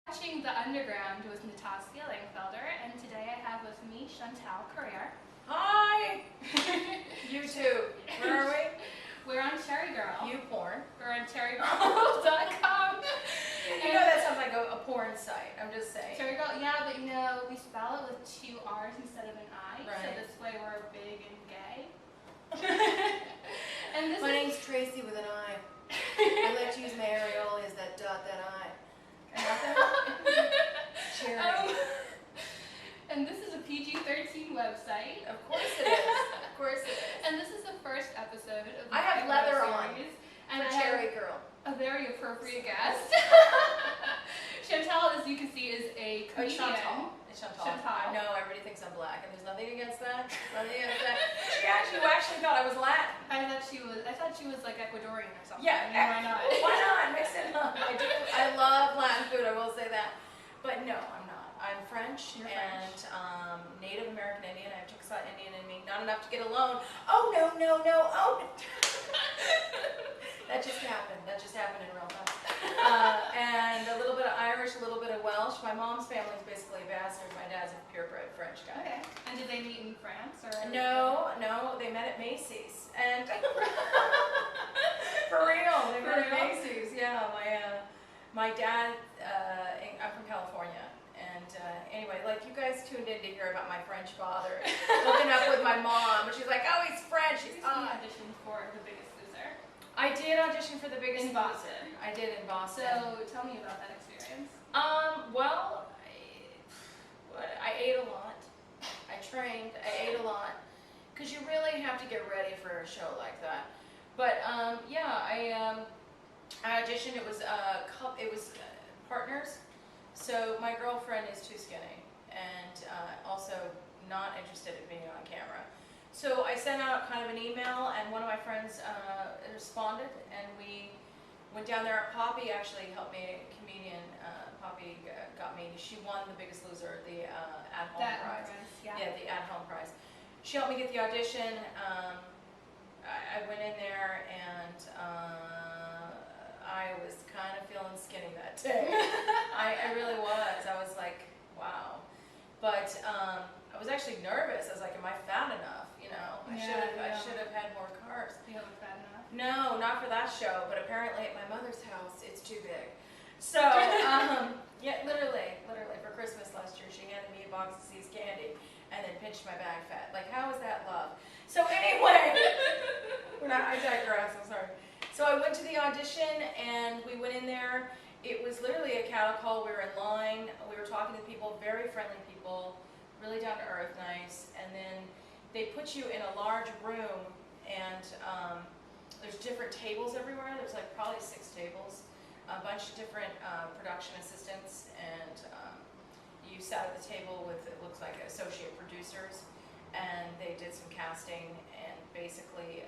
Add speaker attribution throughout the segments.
Speaker 1: Watching The Underground with Natasia, and today I have with me Chantal Carrere.
Speaker 2: Hi! YouTube. Where are we?
Speaker 1: We're on Cherry Girl.
Speaker 2: YouPorn.
Speaker 1: We're on cherrygirl.com.
Speaker 2: You know that sounds like a porn site. I'm just saying.
Speaker 1: Cherry Girl, yeah, but you know, we spell it with two R's instead of an I,
Speaker 2: right.
Speaker 1: so this way we're big and gay. And this
Speaker 2: my name's Tracy with an I. I like to use my Arial as that dot, that I. Cherry.
Speaker 1: And this is a PG-13 website.
Speaker 2: Of course it is. Of course it is.
Speaker 1: And this is the first episode of the
Speaker 2: I have leather
Speaker 1: series,
Speaker 2: on.
Speaker 1: And
Speaker 2: for Cherry Girl.
Speaker 1: A very appropriate guest. Chantal, as you can see, is a comedian.
Speaker 2: It's Chantal.
Speaker 1: Chantal.
Speaker 2: I know everybody thinks I'm black, and there's nothing against that. Nothing against that. She actually thought I was Latin.
Speaker 1: I thought she was like Ecuadorian or something.
Speaker 2: Yeah.
Speaker 1: I mean, why not?
Speaker 2: Why not? Mix it up. I love Latin food. I will say that. But no, I'm not. I'm French.
Speaker 1: You're
Speaker 2: and
Speaker 1: French.
Speaker 2: Native American Indian. I have Chickasaw Indian in me. Not enough to get a loan. Oh no. Oh no. That just happened. That just happened in real time. And a little bit of Irish, a little bit of Welsh. My mom's family is basically bastards. My dad's a purebred French guy.
Speaker 1: Okay. And did they meet in France or?
Speaker 2: No, they met at Macy's. And for real, they met at Macy's. Yeah, my dad. I'm from California. And anyway, like you guys tuned in to hear about my French father hooking up with my mom, but she's like, oh, he's French. He's hot.
Speaker 1: Auditioned for The Biggest Loser.
Speaker 2: I did audition for The Biggest
Speaker 1: In Boston.
Speaker 2: Loser. I did in Boston.
Speaker 1: So tell me about that experience.
Speaker 2: Well, I ate a lot. I trained. I ate a lot because you really have to get ready for a show like that. But yeah, I auditioned. It was partners. So my girlfriend is too skinny and also not interested in being on camera. So I sent out kind of an email, and one of my friends responded, and we went down there. Poppy actually helped me, a comedian. Poppy got me. She won The Biggest Loser, the at-home prize.
Speaker 1: Yeah,
Speaker 2: the at-home prize. She helped me get the audition. I went in there, and I was kind of feeling skinny that day. I really was. I was like, wow. But I was actually nervous. I was like, am I fat enough? You know, I should have had more carbs.
Speaker 1: You haven't fat enough?
Speaker 2: No, not for that show. But apparently at my mother's house, it's too big. So yeah, literally for Christmas last year, she handed me a box of See's candy and then pinched my bag fat. Like, how is that love? So anyway, I digress. I'm sorry. So I went to the audition, and we went in there. It was literally a cattle call. We were in line. We were talking to people, very friendly people, really down to earth, nice. And then they put you in a large room, and there's different tables everywhere. There's like probably 6 tables, a bunch of different production assistants, and you sat at the table with, it looks like, associate producers, and they did some casting, and basically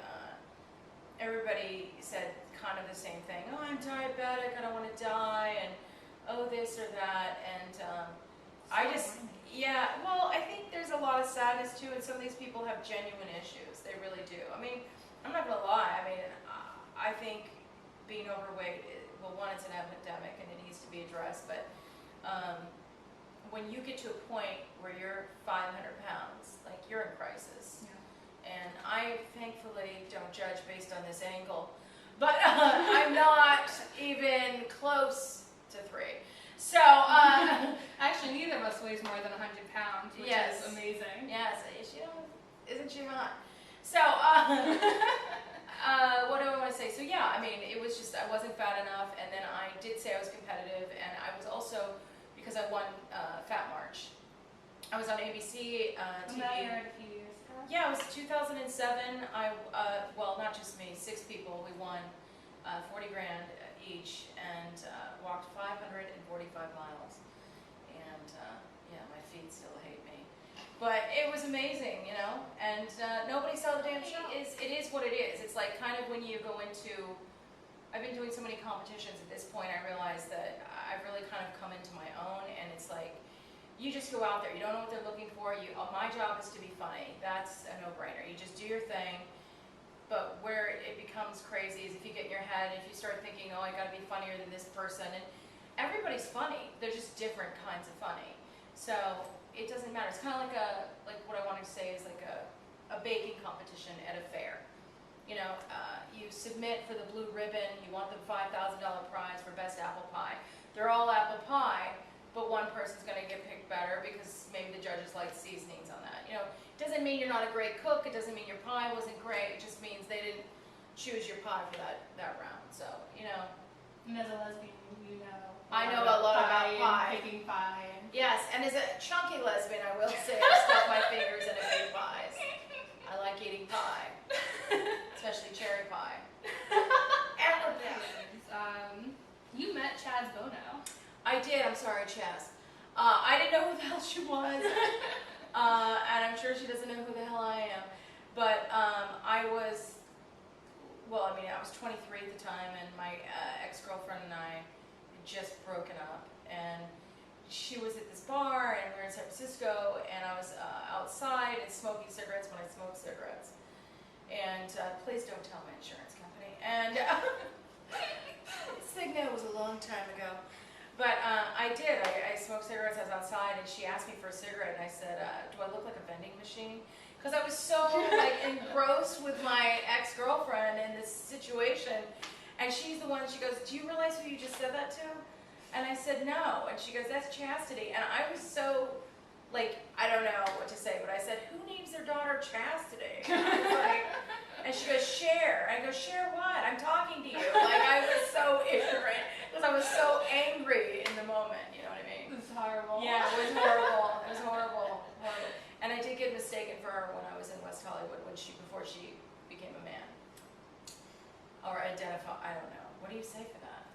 Speaker 2: everybody said kind of the same thing. Oh, I'm diabetic, I don't want to die, and oh, this or that. And well, I think there's a lot of sadness too, and some of these people have genuine issues. They really do. I mean, I'm not going to lie. I mean, I think being overweight, well, one, it's an epidemic and it needs to be addressed, but when you get to a point where you're 500 pounds, like, you're in crisis.
Speaker 1: Yeah.
Speaker 2: And I thankfully don't judge based on this angle, but I'm not even close to 3. So
Speaker 1: actually, neither of us weighs more than 100 pounds, which
Speaker 2: yes.
Speaker 1: is amazing.
Speaker 2: Yes, isn't she hot? So what do I want to say? So yeah, I mean, it was just, I wasn't fat enough, and then I did say I was competitive, and I was also, because I won Fat March. I was on ABC TV.
Speaker 1: That aired a few years ago.
Speaker 2: Yeah, it was 2007. Well, not just me, 6 people. We won 40 grand each, and walked 545 miles. And yeah, my feet still hate me. But it was amazing, you know. And nobody saw the damn show. It is what it is. It's like kind of when you go into. I've been doing so many competitions at this point. I realize that I've really kind of come into my own, and it's like. You just go out there. You don't know what they're looking for. My job is to be funny. That's a no-brainer. You just do your thing. But where it becomes crazy is if you get in your head, if you start thinking, oh, I got to be funnier than this person, everybody's funny. They're just different kinds of funny. So it doesn't matter. It's kind of like what I wanted to say is like a baking competition at a fair. You know, you submit for the blue ribbon, you want the $5,000 prize for best apple pie. They're all apple pie, but one person's going to get picked better because maybe the judges like seasonings on that. You know, it doesn't mean you're not a great cook, it doesn't mean your pie wasn't great, it just means they didn't choose your pie for that round. So, you know.
Speaker 1: And as a lesbian, you know.
Speaker 2: I know a lot about pie.
Speaker 1: Picking pie.
Speaker 2: Yes, and as a chunky lesbian, I will say I stuck my fingers in a few pies. I like eating pie, especially cherry pie.
Speaker 1: You met Chaz Bono.
Speaker 2: I did. I'm sorry, Chaz. I didn't know who the hell she was, and I'm sure she doesn't know who the hell I am. But I was 23 at the time, and my ex-girlfriend and I had just broken up, and she was at this bar, and we were in San Francisco, and I was outside and smoking cigarettes when I smoked cigarettes. And please don't tell my insurance company. And Cigna was a long time ago. But I did. I smoked cigarettes. I was outside, and she asked me for a cigarette, and I said, do I look like a vending machine? Because I was so engrossed with my ex-girlfriend in this situation. And she's the one, she goes, do you realize who you just said that to? And I said, no. And she goes, that's Chastity. And I was so, I don't know what to say, but I said, who names their daughter Chastity? And she goes, Cher. And I go, Cher what? I'm talking to you. I was so ignorant because I was so angry in the moment. You know what I mean?
Speaker 1: It was horrible.
Speaker 2: Yeah, it was horrible. It was horrible. Horrible. And I did get mistaken for her when I was in West Hollywood before she became a man. Or identify, I don't know. What do you say for that?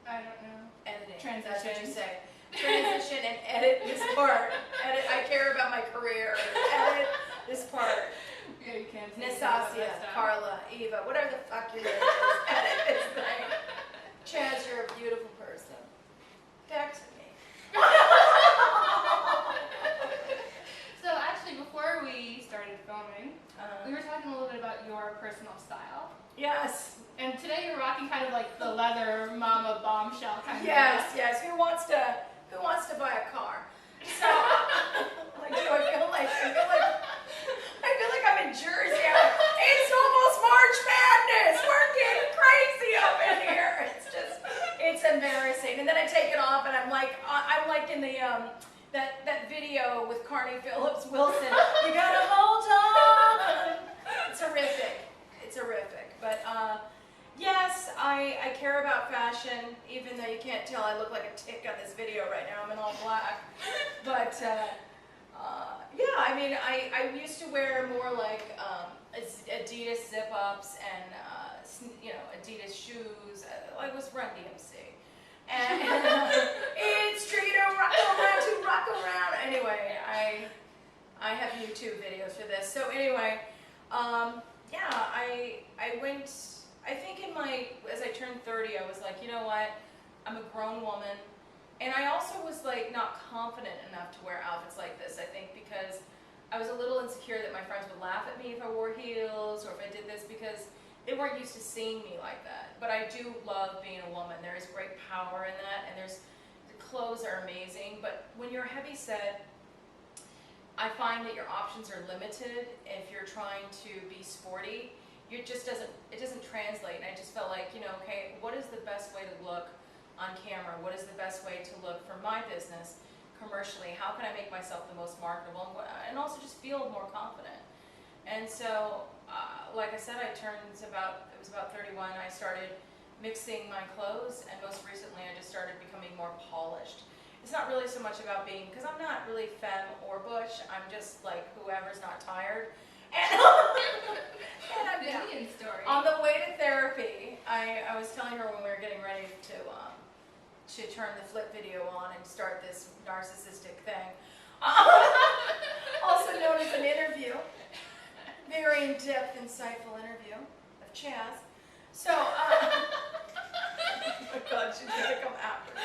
Speaker 1: I don't know.
Speaker 2: Editing.
Speaker 1: Transition.
Speaker 2: That's what you say. Transition and edit this part. Edit. I care about my career. Edit this part.
Speaker 1: Yeah, you can't.
Speaker 2: Natasia, Carla, Eva, whatever the fuck your name is. Edit this thing. Chaz, you're a beautiful person. Back to me.
Speaker 1: So actually, before we started filming, we were talking a little bit about your personal style.
Speaker 2: Yes.
Speaker 1: And today you're rocking kind of like the leather mama bombshell kind of.
Speaker 2: Yes, yes. Who wants to buy a car? So, I feel like I'm in Jersey. It's almost March Madness. We're getting crazy up in here. It's embarrassing. And then I take it off, and I'm like in the that video with Carney Phillips Wilson. You gotta hold on. It's horrific. It's horrific. But yes, I care about fashion, even though you can't tell I look like a tick on this video right now. I'm in all black. But yeah, I mean, I used to wear more like Adidas zip-ups and Adidas shoes. I was Run DMC. And it's street to rock around. Anyway, I have YouTube videos for this. So anyway, yeah, I went, I think as I turned 30, I was like, you know what, I'm a grown woman. And I also was not confident enough to wear outfits like this, I think, because I was a little insecure that my friends would laugh at me if I wore heels or if I did this, because they weren't used to seeing me like that. But I do love being a woman. There is great power in that, and the clothes are amazing. But when you're heavy set, I find that your options are limited. If you're trying to be sporty, it doesn't translate. And I just felt like, okay, what is the best way to look on camera? What is the best way to look for my business commercially? How can I make myself the most marketable and also just feel more confident? And so, like I said, it was about 31, I started mixing my clothes, and most recently I just started becoming more polished. It's not really so much about because I'm not really femme or butch, I'm just like whoever's not tired. And I'm
Speaker 1: Indian story.
Speaker 2: on the way to therapy, I was telling her when we were getting ready to turn the flip video on and start this narcissistic thing, also known as an interview, very in-depth, insightful interview of Chaz. So, oh my God, she's gonna come after me.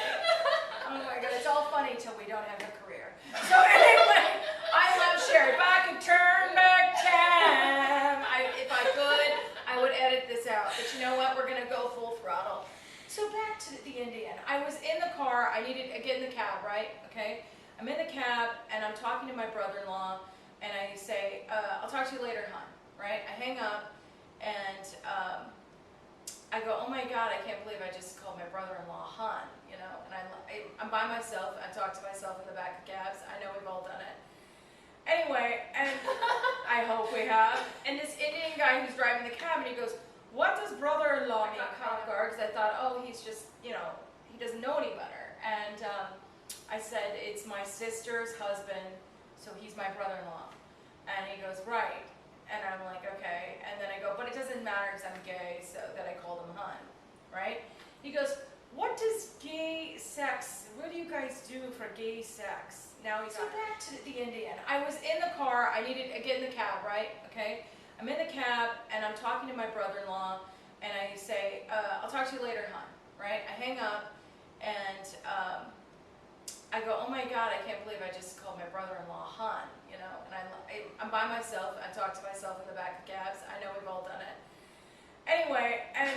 Speaker 2: Oh my God, it's all funny till we don't have a career. So anyway, I love Sherry. If I could turn back time, if I could, I would edit this out. But you know what? We're gonna go full throttle. So back to the Indian. I was in the car. I get in the cab, right? Okay. I'm in the cab and I'm talking to my brother-in-law, and I say, "I'll talk to you later, hon." Right? I hang up, and I go, "Oh my God, I can't believe I just called my brother-in-law hon." You know, and I'm by myself. I talk to myself in the back of cabs. I know we've all done it. Anyway, and I hope we have. And this Indian guy who's driving the cab, and he goes, "What does brother-in-law mean?" Cop car, because I thought, oh, he's just, you know, he doesn't know any better. And I said, "It's my sister's husband, so he's my brother-in-law." And he goes, "Right." And I'm like, "Okay." And then I go, "But it doesn't matter because I'm gay," so that I called him hun, right? He goes, "What does gay sex, what do you guys do for gay sex?" Now he's back to the Indian. I was in the car. I get in the cab, right? Okay. I'm in the cab and I'm talking to my brother-in-law, and I say, "I'll talk to you later, hon." Right? I hang up, and I go, "Oh my God, I can't believe I just called my brother-in-law hon." You know, and I'm by myself. I talk to myself in the back of cabs. I know we've all done it. Anyway, and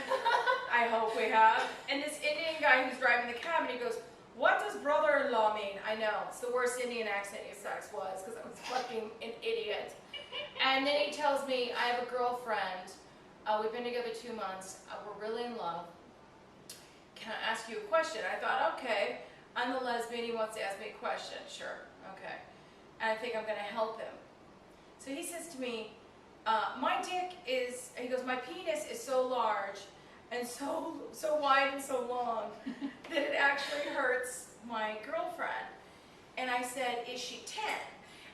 Speaker 2: I hope we have. And this Indian guy who's driving the cab, and he goes, "What does brother-in-law mean?" I know, it's the worst Indian accent you sex was, because I was fucking an idiot. And then he tells me, "I have a girlfriend. We've been together 2 months. We're really in love. Can I ask you a question?" I thought, okay, I'm the lesbian. He wants to ask me a question. Sure, okay. And I think I'm going to help him. So he says to me, "My dick is," he goes, "my penis is so large and so wide and so long that it actually hurts my girlfriend." And I said, "Is she 10?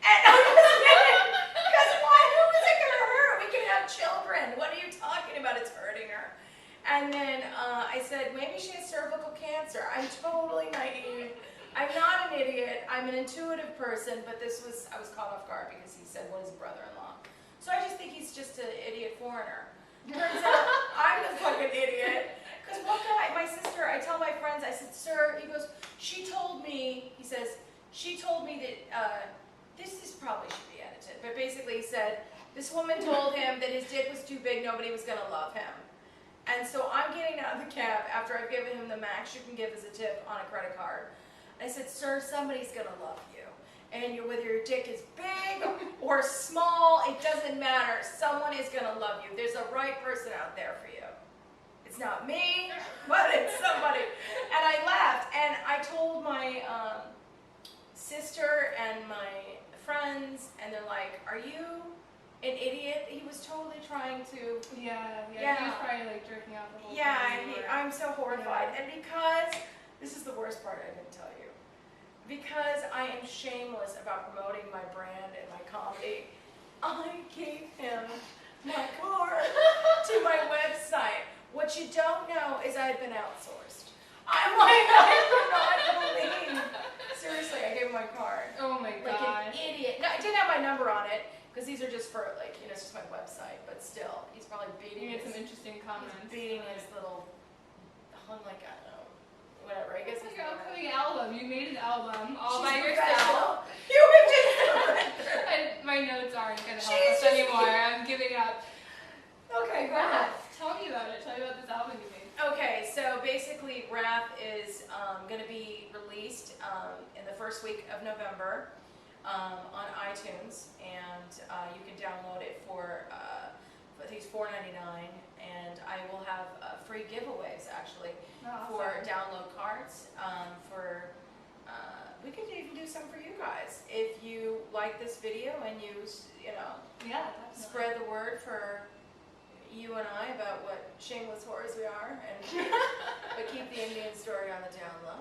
Speaker 2: And I was kidding, because why? Who is it going to hurt? We can have children. What are you talking about? It's hurting her. And then I said, "Maybe she has cervical cancer." I'm totally naive. I'm not an idiot. I'm an intuitive person, but I was caught off guard because he said, "What is a brother-in-law?" So I just think he's just an idiot foreigner. Turns out I'm the fucking idiot. Because what guy, my sister, I tell my friends, I said, "Sir," he goes, "She told me," he says, "she told me that," this probably should be edited, but basically he said, this woman told him that his dick was too big, nobody was going to love him. And so I'm getting out of the cab after I've given him the max you can give as a tip on a credit card. I said, "Sir, somebody's going to love you. And whether your dick is big or small, it doesn't matter. Someone is going to love you. There's a right person out there for you. It's not me, but it's somebody." And I laughed, and I told my sister and my friends, and they're like, "Are you an idiot?" He was totally trying to...
Speaker 1: Yeah. He was probably like jerking off the whole
Speaker 2: Yeah,
Speaker 1: time.
Speaker 2: I'm so horrified. Yeah. And because, this is the worst part I didn't tell you, because I am shameless about promoting my brand and my comedy, I gave him my card to my website. What you don't know is I've been outsourced. I'm like, I cannot believe. Seriously, I gave him my card.
Speaker 1: Oh my God.
Speaker 2: Like an idiot. No, I didn't have my number on it, because these are just for, like, you know, it's just my website, but still, he's probably beating
Speaker 1: You made some interesting comments.
Speaker 2: He's beating his little, like, I don't know, whatever, I guess
Speaker 1: it's
Speaker 2: it's
Speaker 1: like your upcoming album. You made an album all by
Speaker 2: She's
Speaker 1: yourself.
Speaker 2: You were just
Speaker 1: My notes aren't going to help us anymore. I'm giving up.
Speaker 2: Okay, go ahead.
Speaker 1: Tell me about it. Tell me about this album you made.
Speaker 2: Okay, so basically Rap is going to be released in the first week of November on iTunes, and you can download it for I think it's $4.99, and I will have free giveaways actually for download cards. We could even do some for you guys if you like this video and you spread the word for you and I about what shameless whores we are, and but keep the Indian story on the down low.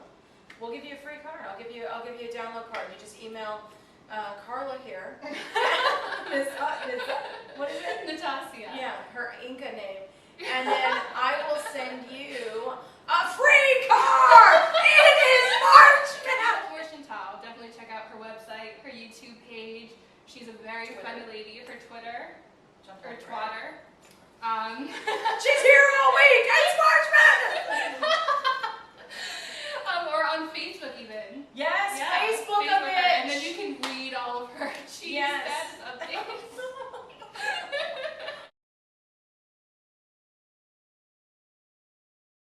Speaker 2: We'll give you a free card. I'll give you a download card. You just email Carla here. What is it?
Speaker 1: Natasia.
Speaker 2: Yeah, her Inca name